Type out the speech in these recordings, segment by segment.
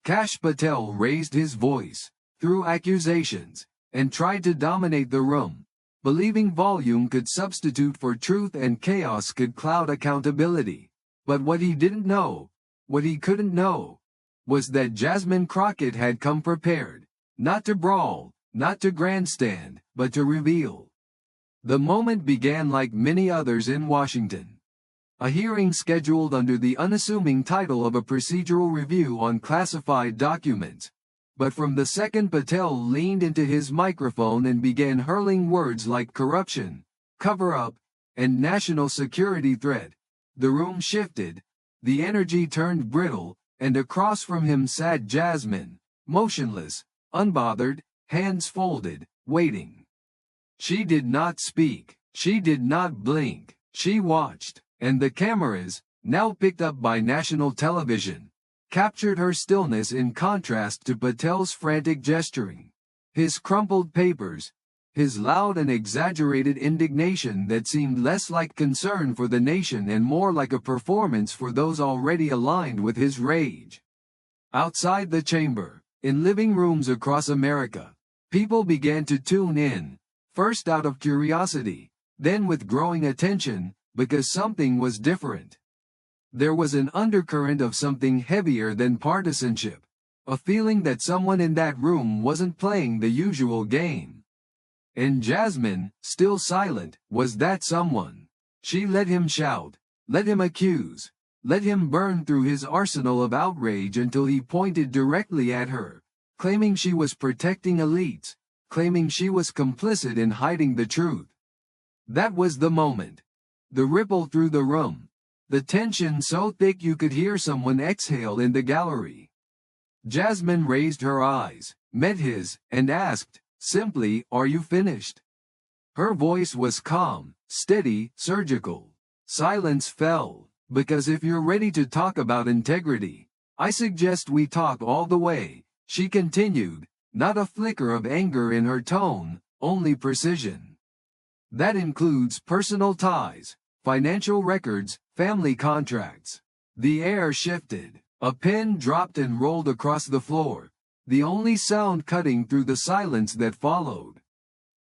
Kash Patel raised his voice, threw accusations, and tried to dominate the room, believing volume could substitute for truth and chaos could cloud accountability. But what he didn't know, what he couldn't know, was that Jasmine Crockett had come prepared, not to brawl, not to grandstand, but to reveal. The moment began like many others in Washington. A hearing scheduled under the unassuming title of a procedural review on classified documents. But from the second Patel leaned into his microphone and began hurling words like corruption, cover-up, and national security threat, the room shifted, the energy turned brittle, and across from him sat Jasmine, motionless, unbothered, hands folded, waiting. She did not speak, she did not blink, she watched, and the cameras, now picked up by national television, captured her stillness in contrast to Patel's frantic gesturing. His crumpled papers, his loud and exaggerated indignation that seemed less like concern for the nation and more like a performance for those already aligned with his rage. Outside the chamber, in living rooms across America, people began to tune in, first out of curiosity, then with growing attention, because something was different. There was an undercurrent of something heavier than partisanship, a feeling that someone in that room wasn't playing the usual game. And Jasmine, still silent, was that someone. She let him shout, let him accuse, let him burn through his arsenal of outrage until he pointed directly at her, claiming she was protecting elites, claiming she was complicit in hiding the truth. That was the moment. The ripple through the room. The tension so thick you could hear someone exhale in the gallery. Jasmine raised her eyes, met his, and asked, simply, "Are you finished?" Her voice was calm, steady, surgical. Silence fell, because if you're ready to talk about integrity, I suggest we talk all the way, she continued, not a flicker of anger in her tone, only precision. That includes personal ties, financial records, family contracts. The air shifted. A pen dropped and rolled across the floor, the only sound cutting through the silence that followed.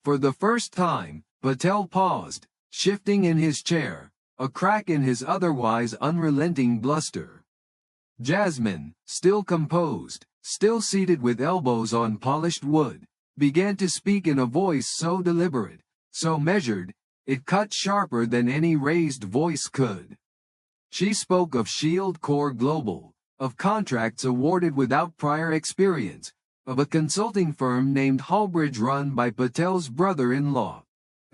For the first time, Patel paused, shifting in his chair, a crack in his otherwise unrelenting bluster. Jasmine, still composed, still seated with elbows on polished wood, began to speak in a voice so deliberate, so measured, it cut sharper than any raised voice could. She spoke of Shield Corps Global, of contracts awarded without prior experience, of a consulting firm named Hallbridge run by Patel's brother-in-law,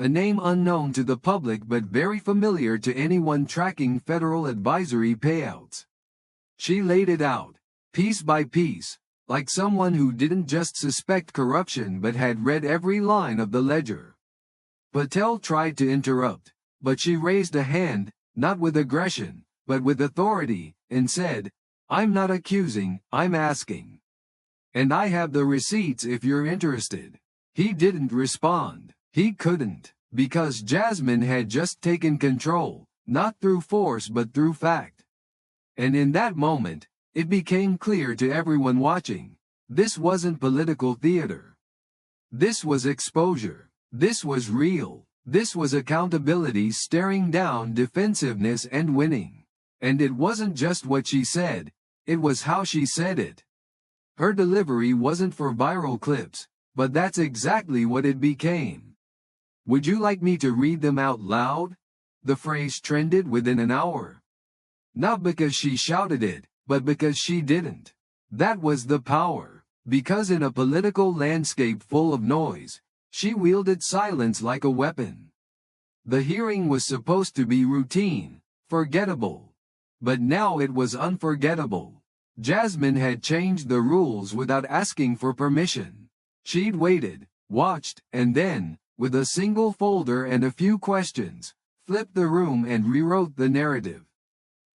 a name unknown to the public but very familiar to anyone tracking federal advisory payouts. She laid it out, piece by piece, like someone who didn't just suspect corruption but had read every line of the ledger. Patel tried to interrupt, but she raised a hand, not with aggression, but with authority, and said, "I'm not accusing, I'm asking. And I have the receipts if you're interested." He didn't respond. He couldn't, because Jasmine had just taken control, not through force but through fact. And in that moment, it became clear to everyone watching, this wasn't political theater. This was exposure. This was real. This was accountability staring down defensiveness and winning. And it wasn't just what she said, it was how she said it. Her delivery wasn't for viral clips, but that's exactly what it became. "Would you like me to read them out loud?" The phrase trended within an hour. Not because she shouted it, but because she didn't. That was the power. Because in a political landscape full of noise, she wielded silence like a weapon. The hearing was supposed to be routine, forgettable. But now it was unforgettable. Jasmine had changed the rules without asking for permission. She'd waited, watched, and then, with a single folder and a few questions, flipped the room and rewrote the narrative.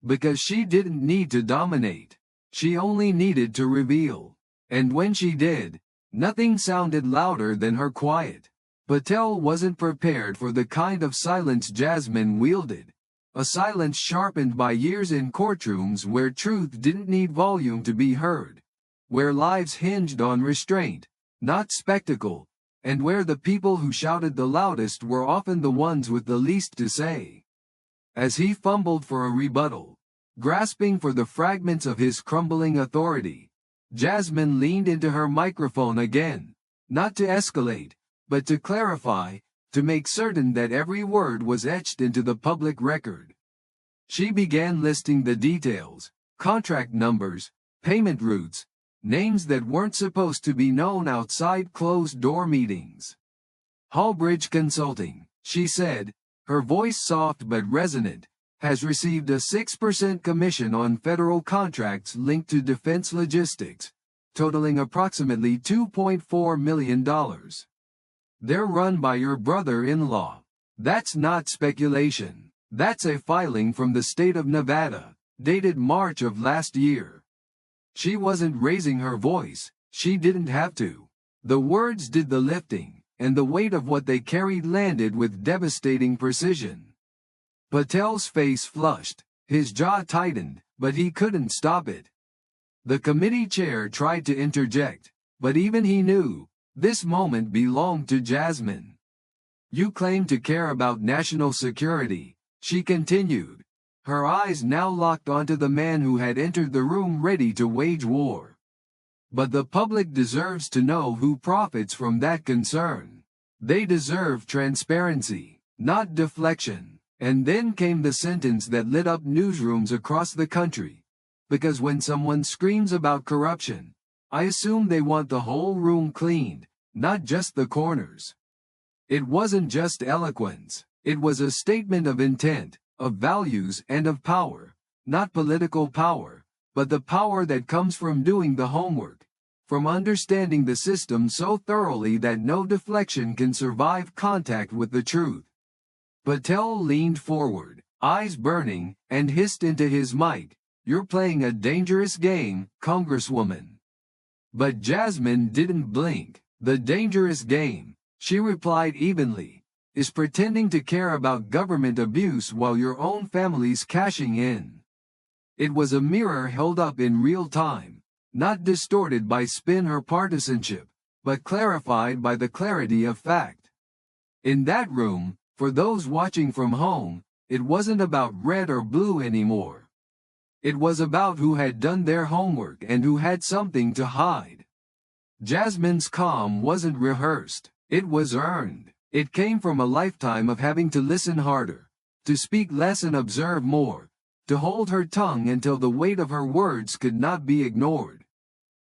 Because she didn't need to dominate. She only needed to reveal. And when she did, nothing sounded louder than her quiet. Patel wasn't prepared for the kind of silence Jasmine wielded. A silence sharpened by years in courtrooms where truth didn't need volume to be heard, where lives hinged on restraint, not spectacle, and where the people who shouted the loudest were often the ones with the least to say. As he fumbled for a rebuttal, grasping for the fragments of his crumbling authority, Jasmine leaned into her microphone again, not to escalate, but to clarify, to make certain that every word was etched into the public record. She began listing the details, contract numbers, payment routes, names that weren't supposed to be known outside closed-door meetings. Hallbridge Consulting, she said, her voice soft but resonant, has received a 6% commission on federal contracts linked to defense logistics, totaling approximately $2.4 million. They're run by your brother-in-law. That's not speculation. That's a filing from the state of Nevada, dated March of last year. She wasn't raising her voice, she didn't have to. The words did the lifting, and the weight of what they carried landed with devastating precision. Patel's face flushed, his jaw tightened, but he couldn't stop it. The committee chair tried to interject, but even he knew, this moment belonged to Jasmine. You claim to care about national security, she continued, her eyes now locked onto the man who had entered the room ready to wage war. But the public deserves to know who profits from that concern. They deserve transparency, not deflection. And then came the sentence that lit up newsrooms across the country. Because when someone screams about corruption, I assume they want the whole room cleaned, not just the corners. It wasn't just eloquence, it was a statement of intent, of values and of power, not political power, but the power that comes from doing the homework, from understanding the system so thoroughly that no deflection can survive contact with the truth. Patel leaned forward, eyes burning, and hissed into his mic, "You're playing a dangerous game, Congresswoman." But Jasmine didn't blink. "The dangerous game," she replied evenly, "is pretending to care about government abuse while your own family's cashing in." It was a mirror held up in real time, not distorted by spin or partisanship, but clarified by the clarity of fact. In that room, for those watching from home, it wasn't about red or blue anymore. It was about who had done their homework and who had something to hide. Jasmine's calm wasn't rehearsed, it was earned. It came from a lifetime of having to listen harder, to speak less and observe more, to hold her tongue until the weight of her words could not be ignored.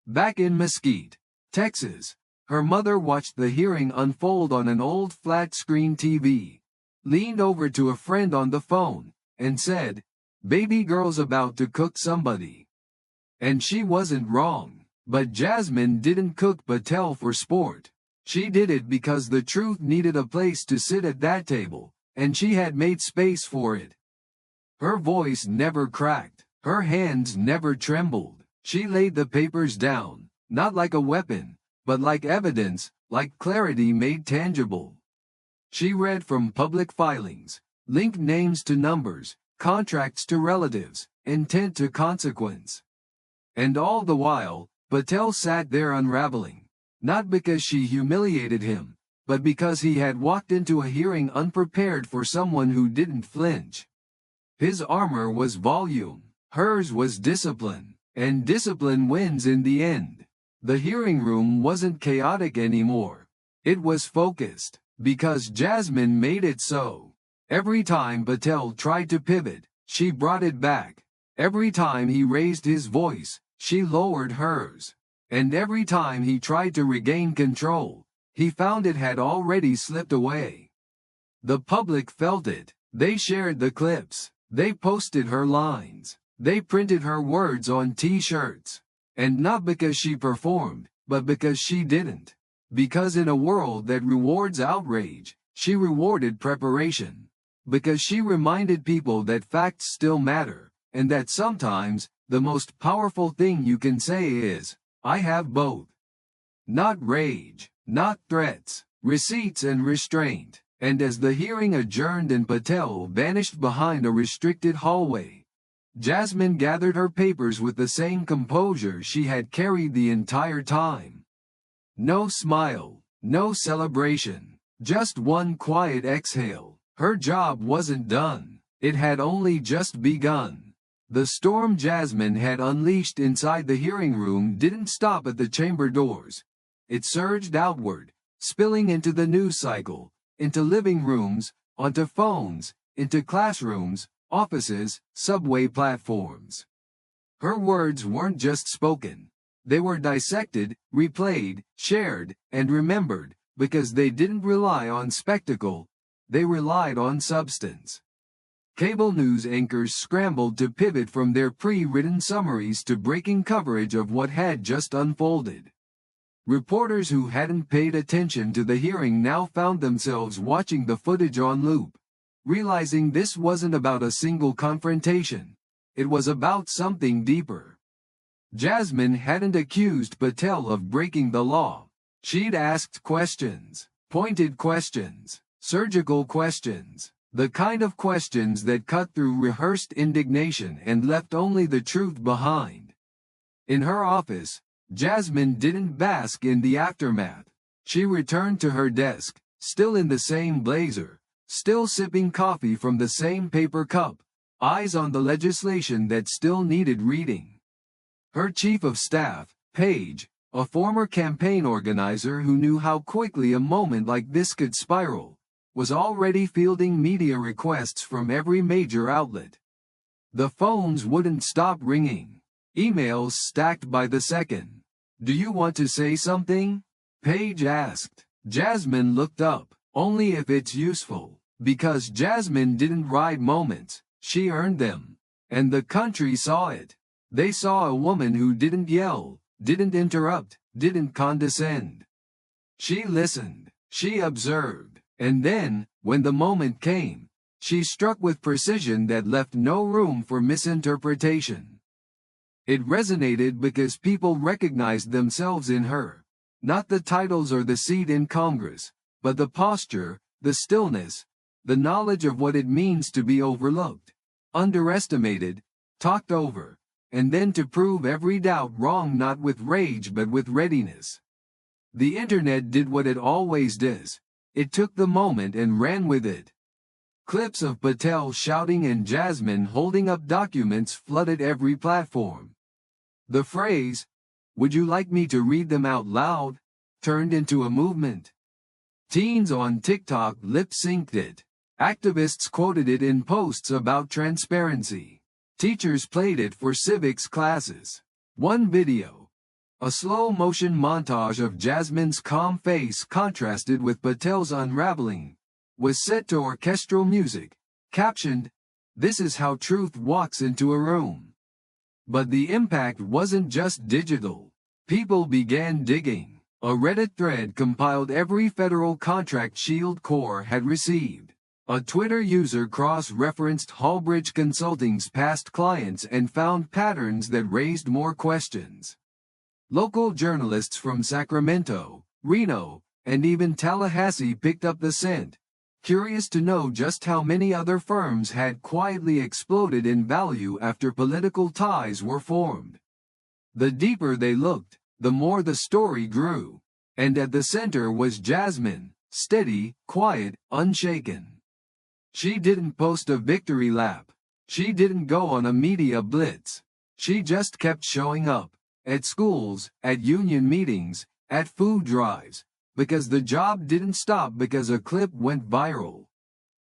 Back in Mesquite, Texas, her mother watched the hearing unfold on an old flat-screen TV, leaned over to a friend on the phone, and said, "Baby girl's about to cook somebody." And she wasn't wrong. But Jasmine didn't cook Patel for sport. She did it because the truth needed a place to sit at that table, and she had made space for it. Her voice never cracked. Her hands never trembled. She laid the papers down, not like a weapon, but like evidence, like clarity made tangible. She read from public filings, linked names to numbers, contracts to relatives, intent to consequence. And all the while, Patel sat there unraveling, not because she humiliated him, but because he had walked into a hearing unprepared for someone who didn't flinch. His armor was volume, hers was discipline, and discipline wins in the end. The hearing room wasn't chaotic anymore. It was focused, because Jasmine made it so. Every time Patel tried to pivot, she brought it back. Every time he raised his voice, she lowered hers. And every time he tried to regain control, he found it had already slipped away. The public felt it. They shared the clips. They posted her lines. They printed her words on T-shirts. And not because she performed, but because she didn't. Because in a world that rewards outrage, she rewarded preparation. Because she reminded people that facts still matter, and that sometimes, the most powerful thing you can say is, "I have both." Not rage, not threats, receipts and restraint. And as the hearing adjourned and Patel vanished behind a restricted hallway, Jasmine gathered her papers with the same composure she had carried the entire time. No smile, no celebration, just one quiet exhale. Her job wasn't done. It had only just begun. The storm Jasmine had unleashed inside the hearing room didn't stop at the chamber doors. It surged outward, spilling into the news cycle, into living rooms, onto phones, into classrooms, offices, subway platforms. Her words weren't just spoken. They were dissected, replayed, shared, and remembered, because they didn't rely on spectacle, they relied on substance. Cable news anchors scrambled to pivot from their pre-written summaries to breaking coverage of what had just unfolded. Reporters who hadn't paid attention to the hearing now found themselves watching the footage on loop, realizing this wasn't about a single confrontation. It was about something deeper. Jasmine hadn't accused Patel of breaking the law. She'd asked questions, pointed questions, surgical questions, the kind of questions that cut through rehearsed indignation and left only the truth behind. In her office, Jasmine didn't bask in the aftermath. She returned to her desk, still in the same blazer, still sipping coffee from the same paper cup, eyes on the legislation that still needed reading. Her chief of staff, Paige, a former campaign organizer who knew how quickly a moment like this could spiral, was already fielding media requests from every major outlet. The phones wouldn't stop ringing. Emails stacked by the second. "Do you want to say something?" Paige asked. Jasmine looked up. "Only if it's useful." Because Jasmine didn't ride moments, she earned them. And the country saw it. They saw a woman who didn't yell, didn't interrupt, didn't condescend. She listened, she observed, and then, when the moment came, she struck with precision that left no room for misinterpretation. It resonated because people recognized themselves in her. Not the titles or the seat in Congress, but the posture, the stillness, the knowledge of what it means to be overlooked, underestimated, talked over, and then to prove every doubt wrong, not with rage but with readiness. The internet did what it always does. It took the moment and ran with it. Clips of Patel shouting and Jasmine holding up documents flooded every platform. The phrase, "Would you like me to read them out loud?" turned into a movement. Teens on TikTok lip-synced it. Activists quoted it in posts about transparency. Teachers played it for civics classes. One video, a slow-motion montage of Jasmine's calm face contrasted with Patel's unraveling, was set to orchestral music, captioned, "This is how truth walks into a room." But the impact wasn't just digital. People began digging. A Reddit thread compiled every federal contract Shield Corps had received. A Twitter user cross-referenced Hallbridge Consulting's past clients and found patterns that raised more questions. Local journalists from Sacramento, Reno, and even Tallahassee picked up the scent, curious to know just how many other firms had quietly exploded in value after political ties were formed. The deeper they looked, the more the story grew. And at the center was Jasmine, steady, quiet, unshaken. She didn't post a victory lap. She didn't go on a media blitz. She just kept showing up. At schools, at union meetings, at food drives. Because the job didn't stop because a clip went viral.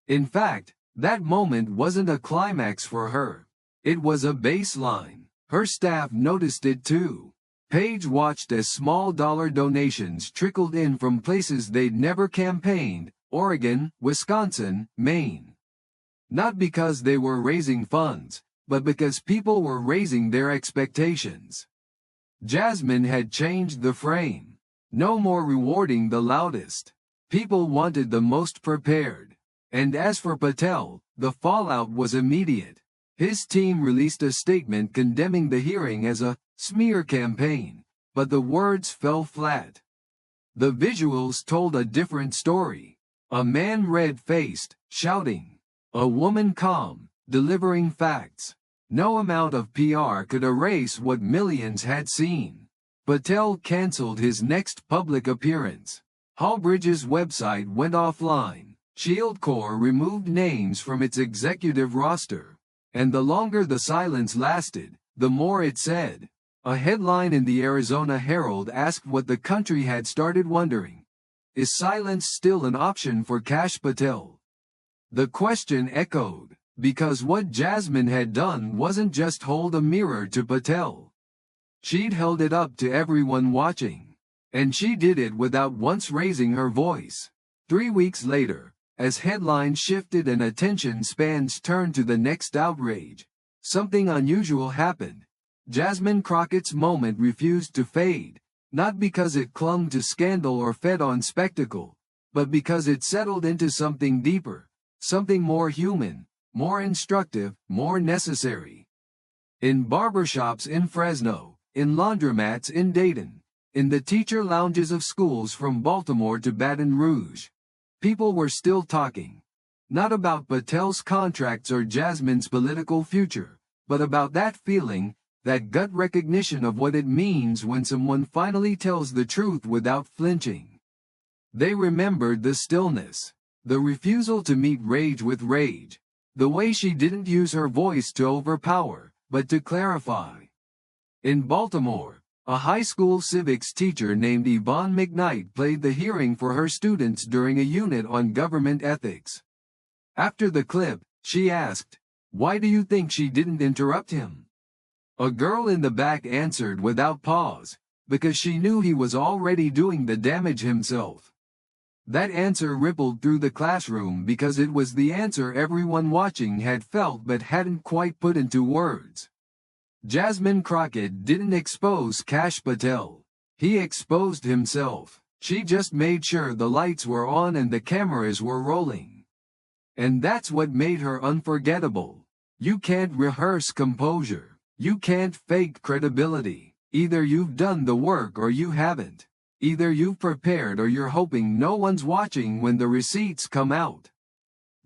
In fact, that moment wasn't a climax for her. It was a baseline. Her staff noticed it too. Paige watched as small dollar donations trickled in from places they'd never campaigned, Oregon, Wisconsin, Maine. Not because they were raising funds, but because people were raising their expectations. Jasmine had changed the frame. No more rewarding the loudest. People wanted the most prepared. And as for Patel, the fallout was immediate. His team released a statement condemning the hearing as a smear campaign, but the words fell flat. The visuals told a different story. A man red-faced, shouting. A woman calm, delivering facts. No amount of PR could erase what millions had seen. Patel canceled his next public appearance. Hallbridge's website went offline. Shield Corps removed names from its executive roster. And the longer the silence lasted, the more it said. A headline in the Arizona Herald asked what the country had started wondering. Is silence still an option for Kash Patel? The question echoed, because what Jasmine had done wasn't just hold a mirror to Patel. She'd held it up to everyone watching. And she did it without once raising her voice. 3 weeks later, as headlines shifted and attention spans turned to the next outrage, something unusual happened. Jasmine Crockett's moment refused to fade, not because it clung to scandal or fed on spectacle, but because it settled into something deeper, something more human, more instructive, more necessary. In barbershops in Fresno, in laundromats in Dayton, in the teacher lounges of schools from Baltimore to Baton Rouge, people were still talking. Not about Patel's contracts or Jasmine's political future, but about that feeling, that gut recognition of what it means when someone finally tells the truth without flinching. They remembered the stillness, the refusal to meet rage with rage, the way she didn't use her voice to overpower, but to clarify. In Baltimore, a high school civics teacher named Yvonne McKnight played the hearing for her students during a unit on government ethics. After the clip, she asked, "Why do you think she didn't interrupt him?" A girl in the back answered without pause, because she knew he was already doing the damage himself. That answer rippled through the classroom because it was the answer everyone watching had felt but hadn't quite put into words. Jasmine Crockett didn't expose Kash Patel. He exposed himself. She just made sure the lights were on and the cameras were rolling. And that's what made her unforgettable. You can't rehearse composure. You can't fake credibility. Either you've done the work or you haven't. Either you've prepared or you're hoping no one's watching when the receipts come out.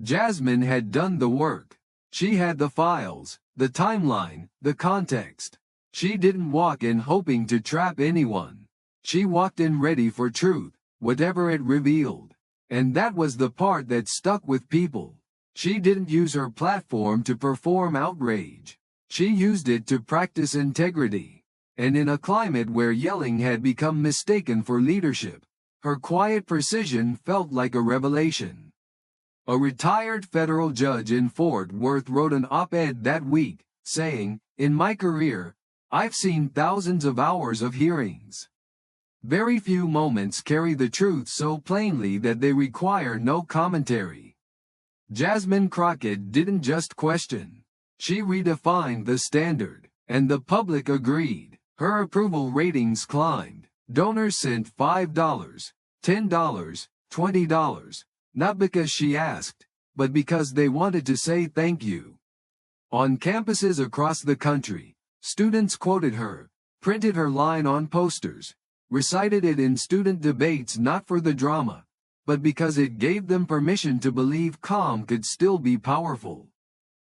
Jasmine had done the work. She had the files, the timeline, the context. She didn't walk in hoping to trap anyone. She walked in ready for truth, whatever it revealed. And that was the part that stuck with people. She didn't use her platform to perform outrage. She used it to practice integrity. And in a climate where yelling had become mistaken for leadership, her quiet precision felt like a revelation. A retired federal judge in Fort Worth wrote an op-ed that week, saying, "In my career, I've seen thousands of hours of hearings. Very few moments carry the truth so plainly that they require no commentary." Jasmine Crockett didn't just question. She redefined the standard, and the public agreed. Her approval ratings climbed. Donors sent $5, $10, $20. Not because she asked, but because they wanted to say thank you. On campuses across the country, students quoted her, printed her line on posters, recited it in student debates not for the drama, but because it gave them permission to believe calm could still be powerful.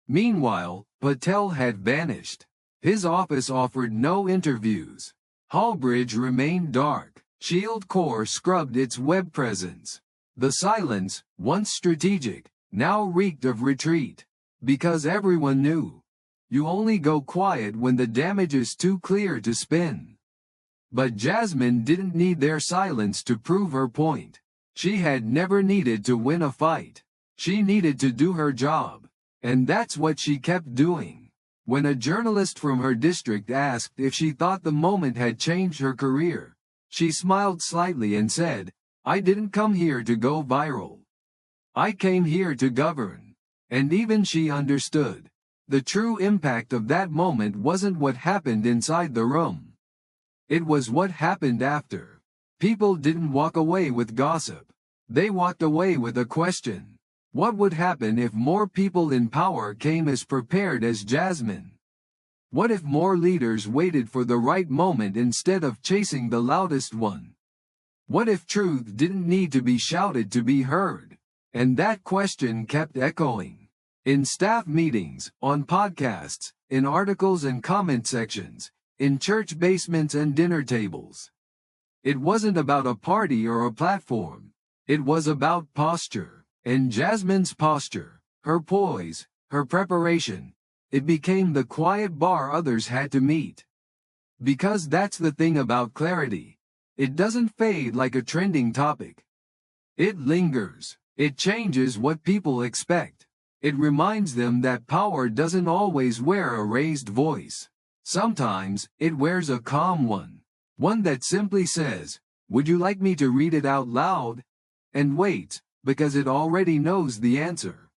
Meanwhile, Patel had vanished. His office offered no interviews. Hallbridge remained dark. Shield Corps scrubbed its web presence. The silence, once strategic, now reeked of retreat. Because everyone knew. You only go quiet when the damage is too clear to spin. But Jasmine didn't need their silence to prove her point. She had never needed to win a fight. She needed to do her job. And that's what she kept doing. When a journalist from her district asked if she thought the moment had changed her career, she smiled slightly and said, "I didn't come here to go viral. I came here to govern." And even she understood. The true impact of that moment wasn't what happened inside the room. It was what happened after. People didn't walk away with gossip. They walked away with a question. What would happen if more people in power came as prepared as Jasmine? What if more leaders waited for the right moment instead of chasing the loudest one? What if truth didn't need to be shouted to be heard? And that question kept echoing. In staff meetings, on podcasts, in articles and comment sections, in church basements and dinner tables. It wasn't about a party or a platform. It was about posture. And Jasmine's posture, her poise, her preparation, it became the quiet bar others had to meet. Because that's the thing about clarity. It doesn't fade like a trending topic. It lingers. It changes what people expect. It reminds them that power doesn't always wear a raised voice. Sometimes, it wears a calm one. One that simply says, "Would you like me to read it out loud?" And waits, because it already knows the answer.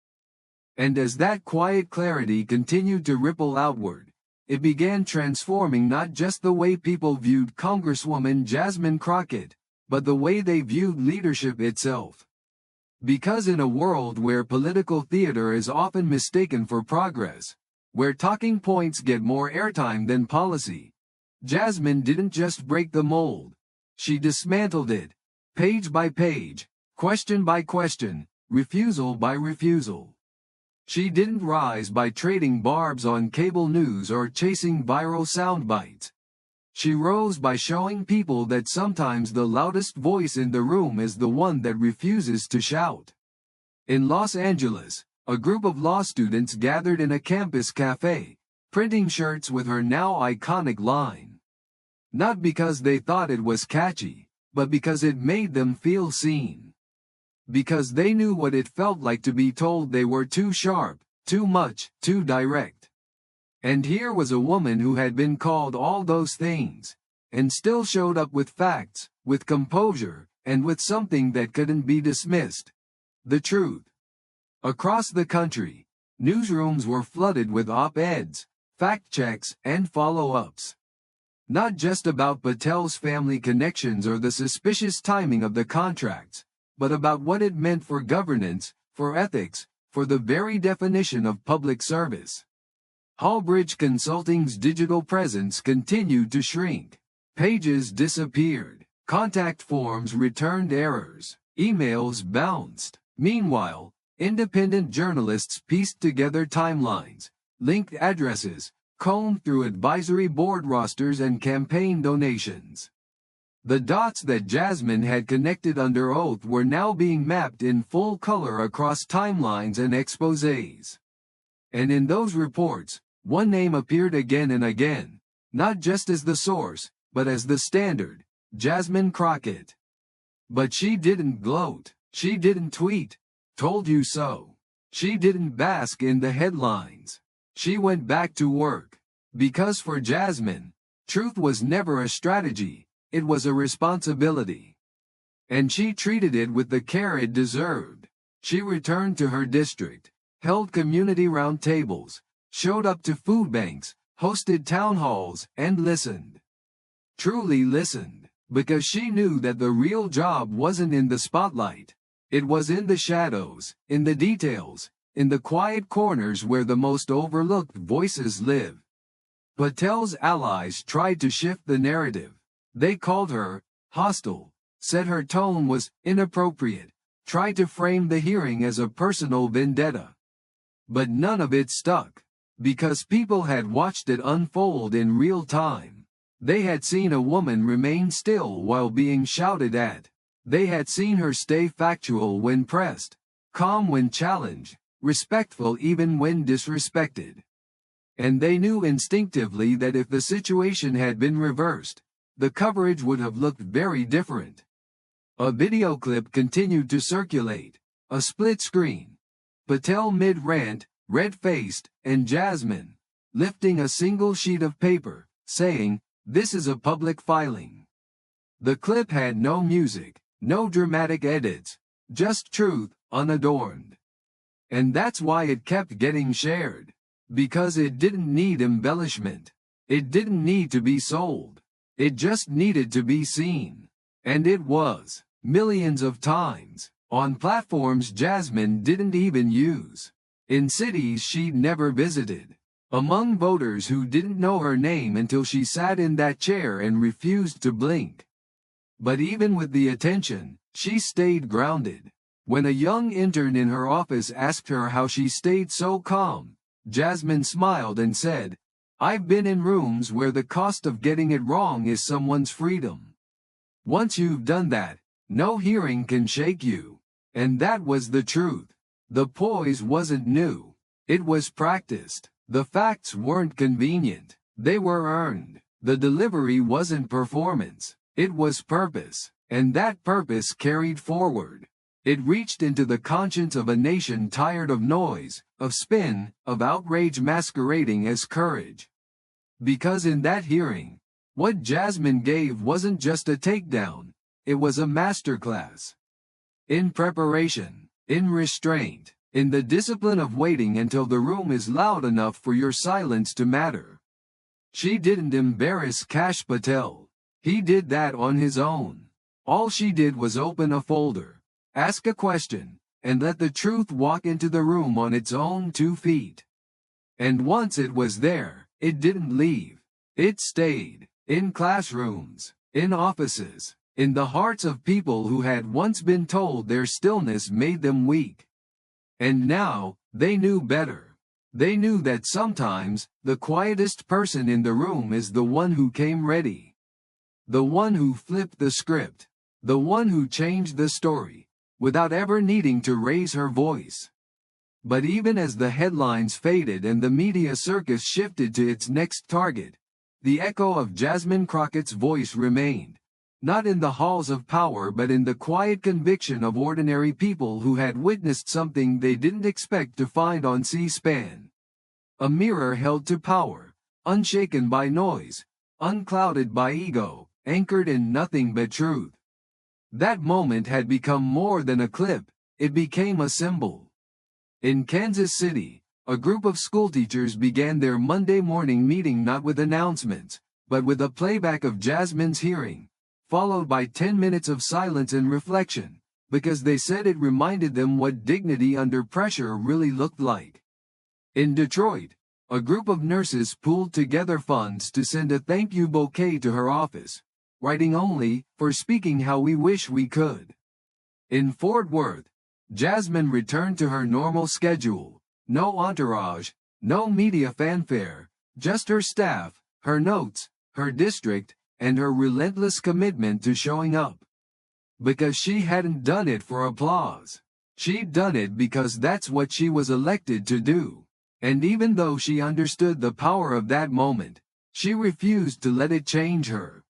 And as that quiet clarity continued to ripple outward, it began transforming not just the way people viewed Congresswoman Jasmine Crockett, but the way they viewed leadership itself. Because in a world where political theater is often mistaken for progress, where talking points get more airtime than policy, Jasmine didn't just break the mold. She dismantled it, page by page, question by question, refusal by refusal. She didn't rise by trading barbs on cable news or chasing viral sound bites. She rose by showing people that sometimes the loudest voice in the room is the one that refuses to shout. In Los Angeles, a group of law students gathered in a campus cafe, printing shirts with her now iconic line. Not because they thought it was catchy, but because it made them feel seen. Because they knew what it felt like to be told they were too sharp, too much, too direct. And here was a woman who had been called all those things, and still showed up with facts, with composure, and with something that couldn't be dismissed: the truth. Across the country, newsrooms were flooded with op-eds, fact-checks, and follow-ups. Not just about Patel's family connections or the suspicious timing of the contracts, but about what it meant for governance, for ethics, for the very definition of public service. Hallbridge Consulting's digital presence continued to shrink. Pages disappeared. Contact forms returned errors. Emails bounced. Meanwhile, independent journalists pieced together timelines, linked addresses, combed through advisory board rosters and campaign donations. The dots that Jasmine had connected under oath were now being mapped in full color across timelines and exposés. And in those reports, one name appeared again and again, not just as the source, but as the standard: Jasmine Crockett. But she didn't gloat. She didn't tweet, "Told you so." She didn't bask in the headlines. She went back to work. Because for Jasmine, truth was never a strategy, it was a responsibility. And she treated it with the care it deserved. She returned to her district, held community roundtables, showed up to food banks, hosted town halls, and listened. Truly listened, because she knew that the real job wasn't in the spotlight. It was in the shadows, in the details, in the quiet corners where the most overlooked voices live. Patel's allies tried to shift the narrative. They called her hostile, said her tone was inappropriate, tried to frame the hearing as a personal vendetta. But none of it stuck. Because people had watched it unfold in real time. They had seen a woman remain still while being shouted at. They had seen her stay factual when pressed, calm when challenged, respectful even when disrespected. And they knew instinctively that if the situation had been reversed, the coverage would have looked very different. A video clip continued to circulate, a split screen. Patel mid-rant, red-faced, and Jasmine, lifting a single sheet of paper, saying, "This is a public filing." The clip had no music, no dramatic edits, just truth, unadorned. And that's why it kept getting shared. Because it didn't need embellishment. It didn't need to be sold. It just needed to be seen. And it was, millions of times, on platforms Jasmine didn't even use. In cities she'd never visited. Among voters who didn't know her name until she sat in that chair and refused to blink. But even with the attention, she stayed grounded. When a young intern in her office asked her how she stayed so calm, Jasmine smiled and said, I've been in rooms where the cost of getting it wrong is someone's freedom. Once you've done that, no hearing can shake you. And that was the truth. The poise wasn't new. It was practiced. The facts weren't convenient. They were earned. The delivery wasn't performance. It was purpose. And that purpose carried forward. It reached into the conscience of a nation tired of noise, of spin, of outrage masquerading as courage. Because in that hearing, what Jasmine gave wasn't just a takedown, it was a masterclass. In preparation, in restraint, in the discipline of waiting until the room is loud enough for your silence to matter. She didn't embarrass Kash Patel. He did that on his own. All she did was open a folder, ask a question, and let the truth walk into the room on its own 2 feet. And once it was there, it didn't leave. It stayed, in classrooms, in offices, in the hearts of people who had once been told their stillness made them weak. And now, they knew better. They knew that sometimes, the quietest person in the room is the one who came ready. The one who flipped the script. The one who changed the story, without ever needing to raise her voice. But even as the headlines faded and the media circus shifted to its next target, the echo of Jasmine Crockett's voice remained, not in the halls of power but in the quiet conviction of ordinary people who had witnessed something they didn't expect to find on C-SPAN. A mirror held to power, unshaken by noise, unclouded by ego, anchored in nothing but truth. That moment had become more than a clip, it became a symbol. In Kansas City, a group of schoolteachers began their Monday morning meeting not with announcements, but with a playback of Jasmine's hearing, followed by 10 minutes of silence and reflection, because they said it reminded them what dignity under pressure really looked like. In Detroit, a group of nurses pooled together funds to send a thank you bouquet to her office, writing only, "For speaking how we wish we could." In Fort Worth, Jasmine returned to her normal schedule. No entourage, no media fanfare, just her staff, her notes, her district, and her relentless commitment to showing up. Because she hadn't done it for applause. She'd done it because that's what she was elected to do. And even though she understood the power of that moment, she refused to let it change her.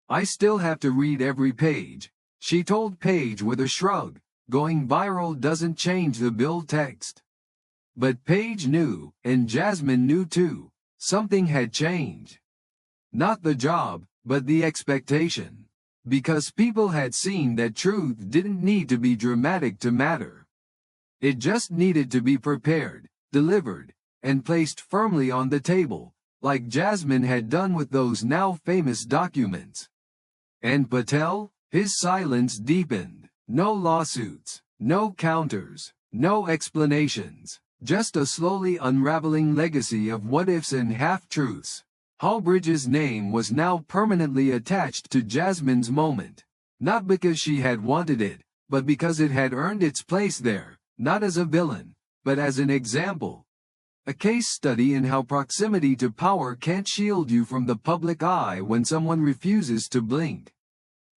"I still have to read every page," she told Paige with a shrug. Going viral doesn't change the bill text. But Paige knew, and Jasmine knew too, something had changed. Not the job, but the expectation. Because people had seen that truth didn't need to be dramatic to matter. It just needed to be prepared, delivered, and placed firmly on the table, like Jasmine had done with those now famous documents. And Patel, his silence deepened. No lawsuits, no counters, no explanations, just a slowly unraveling legacy of what-ifs and half-truths. Hallbridge's name was now permanently attached to Jasmine's moment, not because she had wanted it, but because it had earned its place there, not as a villain, but as an example. A case study in how proximity to power can't shield you from the public eye when someone refuses to blink.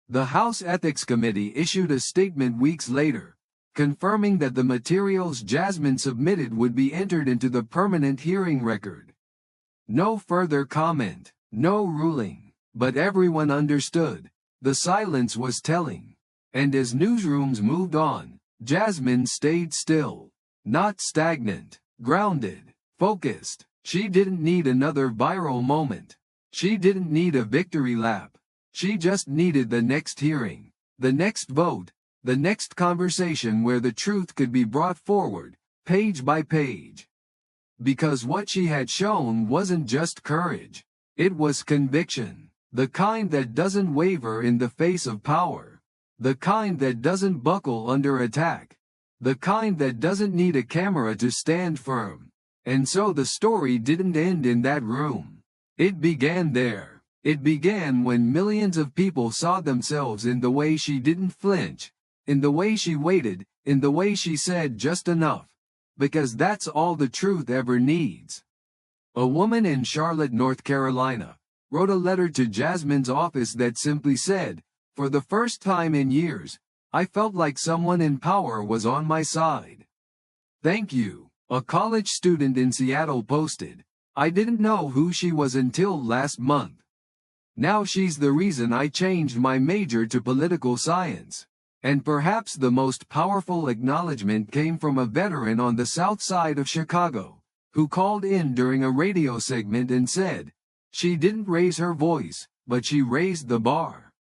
The House Ethics Committee issued a statement weeks later, confirming that the materials Jasmine submitted would be entered into the permanent hearing record. No further comment, no ruling, but everyone understood. The silence was telling. And as newsrooms moved on, Jasmine stayed still, not stagnant, grounded, focused. She didn't need another viral moment. She didn't need a victory lap. She just needed the next hearing, the next vote, the next conversation where the truth could be brought forward, page by page. Because what she had shown wasn't just courage, it was conviction, the kind that doesn't waver in the face of power, the kind that doesn't buckle under attack, the kind that doesn't need a camera to stand firm. And so the story didn't end in that room. It began there. It began when millions of people saw themselves in the way she didn't flinch, in the way she waited, in the way she said just enough. Because that's all the truth ever needs. A woman in Charlotte, North Carolina, wrote a letter to Jasmine's office that simply said, "For the first time in years, I felt like someone in power was on my side. Thank you." A college student in Seattle posted, "I didn't know who she was until last month. Now she's the reason I changed my major to political science." And perhaps the most powerful acknowledgement came from a veteran on the South Side of Chicago, who called in during a radio segment and said, "She didn't raise her voice, but she raised the bar."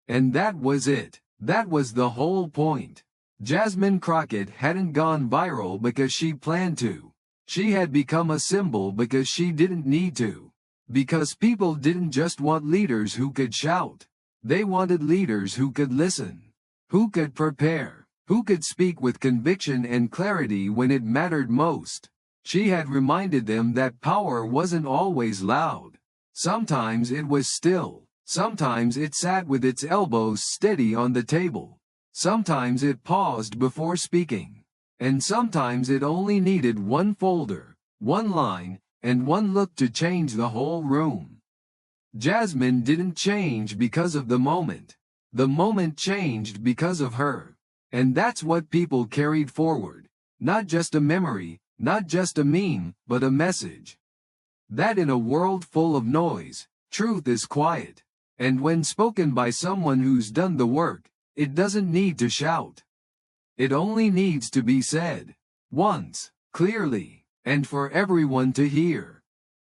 And that was it. That was the whole point. Jasmine Crockett hadn't gone viral because she planned to. She had become a symbol because she didn't need to. Because people didn't just want leaders who could shout. They wanted leaders who could listen, who could prepare, who could speak with conviction and clarity when it mattered most. She had reminded them that power wasn't always loud. Sometimes it was still. Sometimes it sat with its elbows steady on the table. Sometimes it paused before speaking. And sometimes it only needed one folder, one line, and one look to change the whole room. Jasmine didn't change because of the moment. The moment changed because of her. And that's what people carried forward. Not just a memory, not just a meme, but a message. That in a world full of noise, truth is quiet. And when spoken by someone who's done the work, it doesn't need to shout. It only needs to be said. Once, clearly, and for everyone to hear.